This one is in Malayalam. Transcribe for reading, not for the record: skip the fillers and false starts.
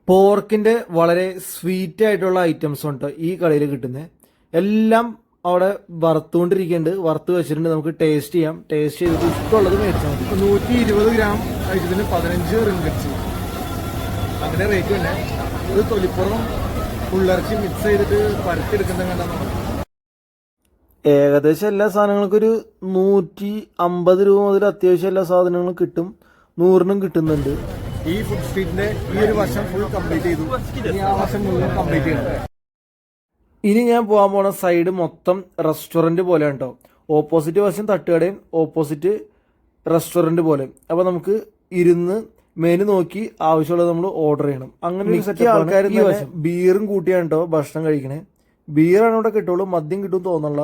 പോർക്കിന്റെ വളരെ സ്വീറ്റ് ആയിട്ടുള്ള ഐറ്റംസ് ഉണ്ട് ഈ കടയിൽ കിട്ടുന്നത്. എല്ലാം അവിടെ വറുത്തുകൊണ്ടിരിക്കുന്നുണ്ട്, വറുത്ത് വെച്ചിട്ടുണ്ട്. നമുക്ക് ടേസ്റ്റ് ചെയ്യാം. ടേസ്റ്റ് ചെയ്തിട്ട് ഇഷ്ടമുള്ളത് മേടിച്ചാൽ മതി. 120 ഗ്രാം ഇതിന് 15 റിംഗറ്റ്സ് അങ്ങനെ റേറ്റ് തന്നെ. ഇത് തൊലിപ്പുറം ഉള്ളിറച്ചി മിക്സ് ചെയ്തിട്ട് പരത്തിയെടുക്കുന്നത് കണ്ടാൽ ഏകദേശം എല്ലാ സാധനങ്ങൾക്കും ഒരു 150 രൂപ മുതൽ അത്യാവശ്യം എല്ലാ സാധനങ്ങളും കിട്ടും. 100-നും കിട്ടുന്നുണ്ട്. ഈ ഫുഡ് സ്ട്രീറ്റിന്റെ ഈ ഒരു വർഷം ഫുൾ കംപ്ലീറ്റ് ചെയ്തു. ഇനി ആ വർഷം മുഴുവൻ കംപ്ലീറ്റ് ചെയ്യണം. ഇനി ഞാൻ പോകാൻ പോണ സൈഡ് മൊത്തം റെസ്റ്റോറന്റ് പോലെ ഉണ്ടോ. ഓപ്പോസിറ്റ് വശം തട്ടുകടയും ഓപ്പോസിറ്റ് റെസ്റ്റോറന്റ് പോലെ. അപ്പൊ നമുക്ക് ഇരുന്ന് മെനു നോക്കി ആവശ്യമുള്ളത് നമ്മൾ ഓർഡർ ചെയ്യണം. അങ്ങനെ മിക്ക ആൾക്കാരും ബീറും കൂട്ടിയാണ് കേട്ടോ ഭക്ഷണം കഴിക്കണേ. ബീറാണ് ഇവിടെ കിട്ടുള്ളൂ, മദ്യം കിട്ടും തോന്നല്ല.